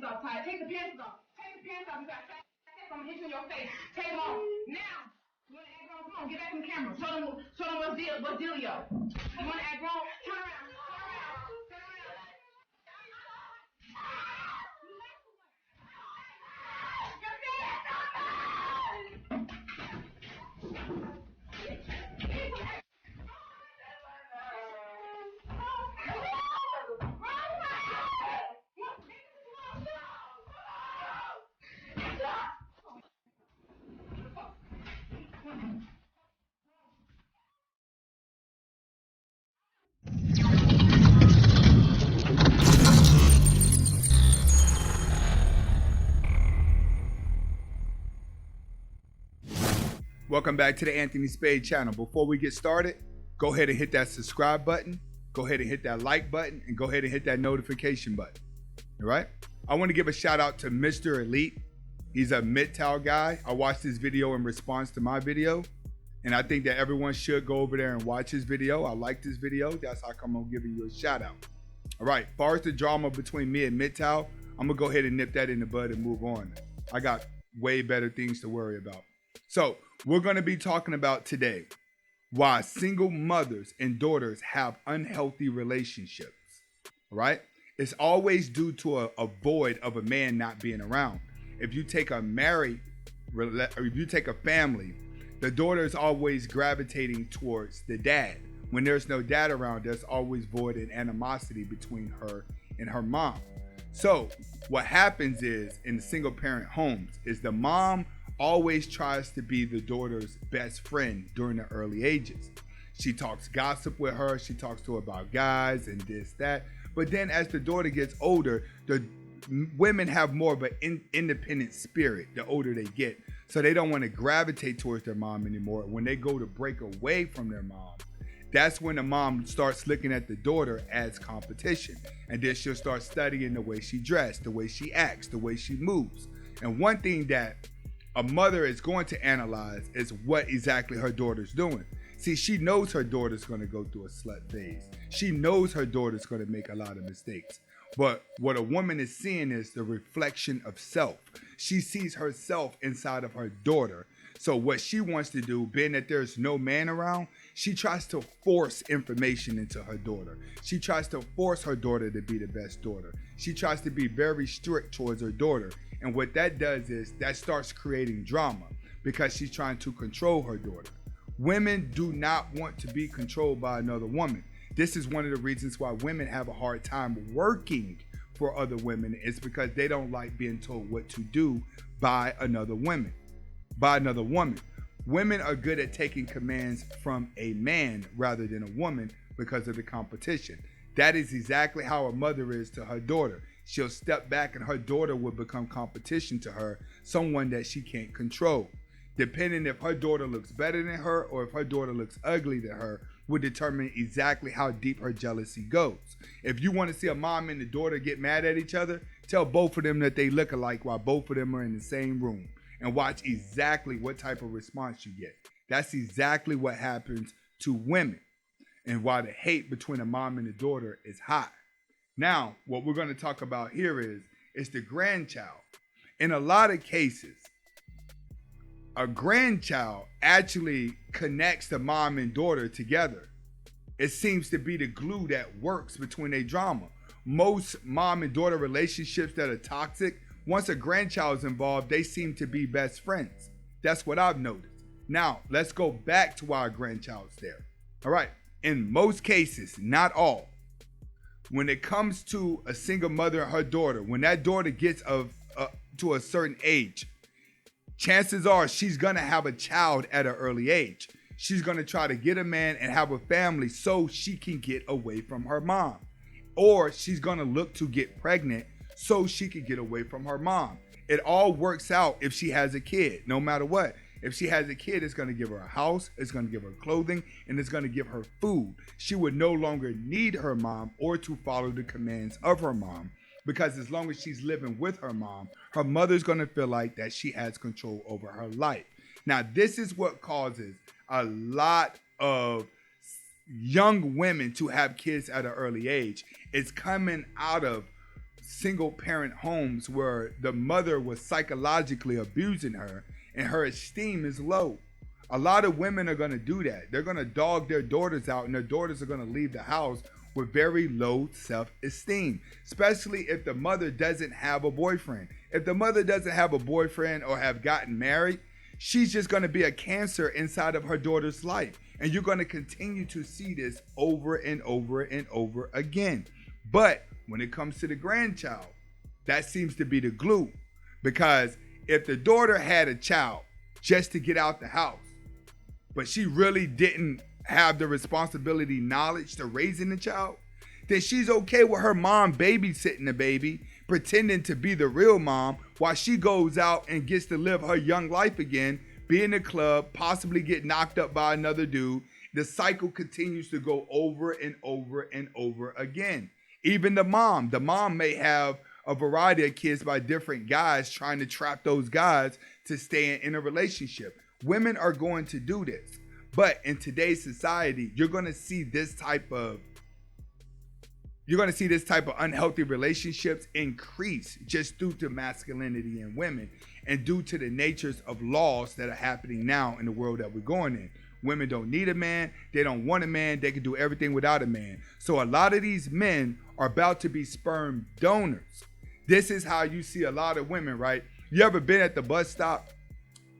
off, Ty. Take the pants off. Take the pants off. You got fat tits. I'm gonna hit you in your face. Take them off. Now. You wanna act grown? Come on, get back in the camera. Show them what's dealio. You wanna act grown? Turn around. Welcome back to the Anthony Spade channel. Before we get started, go ahead and hit that subscribe button, go ahead and hit that like button, and go ahead and hit that notification button. All right? I want to give a shout out to Mr. Elite. He's a MGTOW guy. I watched his video in response to my video, and I think that everyone should go over there and watch his video. I liked his video. That's how come I'm giving you a shout out. All right, as far as the drama between me and MGTOW, I'm gonna go ahead and nip that in the bud and move on. I got way better things to worry about. So we're gonna be talking about today why single mothers and daughters have unhealthy relationships. All right, it's always due to a void of a man not being around. If you take a married, or if you take a family, the daughter is always gravitating towards the dad. When there's no dad around, there's always void and animosity between her and her mom. So what happens is in single parent homes is the mom always tries to be the daughter's best friend during the early ages. She talks gossip with her. She talks to her about guys and this, that. But then as the daughter gets older, the women have more of an independent spirit the older they get. So they don't want to gravitate towards their mom anymore. When they go to break away from their mom, that's when the mom starts looking at the daughter as competition. And then she'll start studying the way she dressed, the way she acts, the way she moves. And one thing that a mother is going to analyze is what exactly her daughter's doing. See, she knows her daughter's going to go through a slut phase. She knows her daughter's going to make a lot of mistakes. But what a woman is seeing is the reflection of self. She sees herself inside of her daughter. So what she wants to do, being that there's no man around, she tries to force information into her daughter. She tries to force her daughter to be the best daughter. She tries to be very strict towards her daughter. And what that does is that starts creating drama because she's trying to control her daughter. Women do not want to be controlled by another woman. This is one of the reasons why women have a hard time working for other women. It's because they don't like being told what to do by another woman. Women are good at taking commands from a man rather than a woman because of the competition. That is exactly how a mother is to her daughter. She'll step back and her daughter will become competition to her, someone that she can't control. Depending if her daughter looks better than her or if her daughter looks ugly than her will determine exactly how deep her jealousy goes. If you want to see a mom and the daughter get mad at each other, tell both of them that they look alike while both of them are in the same room and watch exactly what type of response you get. That's exactly what happens to women and why the hate between a mom and a daughter is high. Now, what we're going to talk about here is the grandchild. In a lot of cases, a grandchild actually connects the mom and daughter together. It seems to be the glue that works between their drama. Most mom and daughter relationships that are toxic, once a grandchild is involved, they seem to be best friends. That's what I've noticed. Now, let's go back to why a grandchild's there. All right, in most cases, not all, when it comes to a single mother and her daughter, when that daughter gets to a certain age, chances are she's gonna have a child at an early age. She's gonna try to get a man and have a family so she can get away from her mom. Or she's gonna look to get pregnant so she can get away from her mom. It all works out if she has a kid, no matter what. If she has a kid, it's going to give her a house, it's going to give her clothing, and it's going to give her food. She would no longer need her mom or to follow the commands of her mom, because as long as she's living with her mom, her mother's going to feel like that she has control over her life. Now, this is what causes a lot of young women to have kids at an early age. It's coming out of single parent homes where the mother was psychologically abusing her and her esteem is low. A lot of women are going to do that. They're going to dog their daughters out, and their daughters are going to leave the house with very low self-esteem, especially if the mother doesn't have a boyfriend. If the mother doesn't have a boyfriend or have gotten married, she's just going to be a cancer inside of her daughter's life. And you're going to continue to see this over and over and over again. But when it comes to the grandchild, that seems to be the glue. Because if the daughter had a child just to get out the house, but she really didn't have the responsibility knowledge to raising the child, then she's okay with her mom babysitting the baby, pretending to be the real mom while she goes out and gets to live her young life again, be in the club, possibly get knocked up by another dude. The cycle continues to go over and over and over again. Even the mom may have a variety of kids by different guys trying to trap those guys to stay in a relationship. Women are going to do this. But in today's society, you're going to see this type of unhealthy relationships increase just due to masculinity in women and due to the natures of laws that are happening now in the world that we're going in. Women don't need a man. They don't want a man. They can do everything without a man. So a lot of these men are about to be sperm donors. This is how you see a lot of women, right? You ever been at the bus stop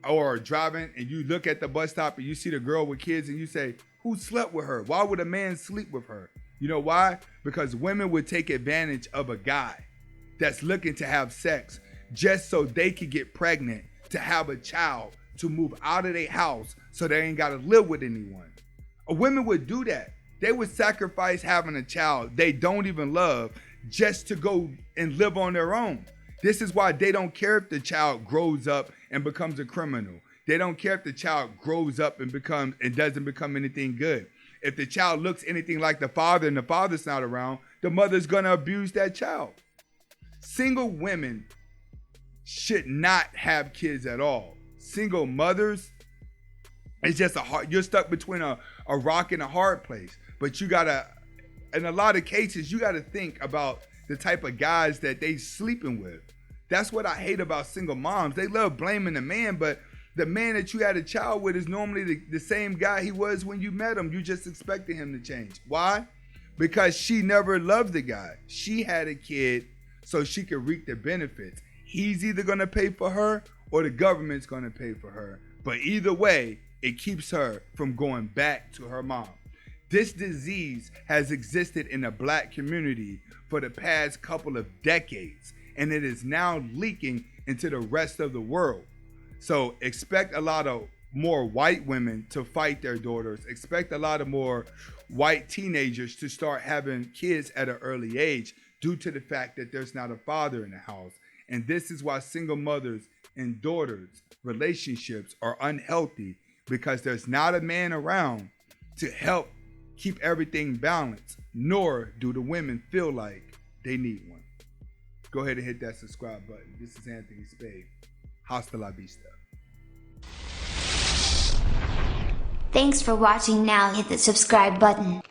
or driving and you look at the bus stop and you see the girl with kids and you say, who slept with her? Why would a man sleep with her? You know why? Because women would take advantage of a guy that's looking to have sex just so they could get pregnant, to have a child, to move out of their house so they ain't got to live with anyone. A women would do that. They would sacrifice having a child they don't even love just to go and live on their own. This is why they don't care if the child grows up and becomes a criminal. They don't care if the child grows up and doesn't become anything good. If the child looks anything like the father and the father's not around, the mother's going to abuse that child. Single women should not have kids at all. Single mothers, it's just you're stuck between a rock and a hard place. But you gotta, in a lot of cases, you gotta think about the type of guys that they sleeping with. That's what I hate about single moms. They love blaming the man, but the man that you had a child with is normally the same guy he was when you met him. You just expected him to change. Why? Because she never loved the guy. She had a kid so she could reap the benefits. He's either gonna pay for her or the government's gonna pay for her. But either way, it keeps her from going back to her mom. This disease has existed in the black community for the past couple of decades, and it is now leaking into the rest of the world. So expect a lot of more white women to fight their daughters. Expect a lot of more white teenagers to start having kids at an early age due to the fact that there's not a father in the house. And this is why single mothers and daughters' relationships are unhealthy, because there's not a man around to help keep everything balanced, nor do the women feel like they need one. Go ahead and hit that subscribe button. This is Anthony Spade. Hasta la vista. Thanks for watching. Now hit the subscribe button.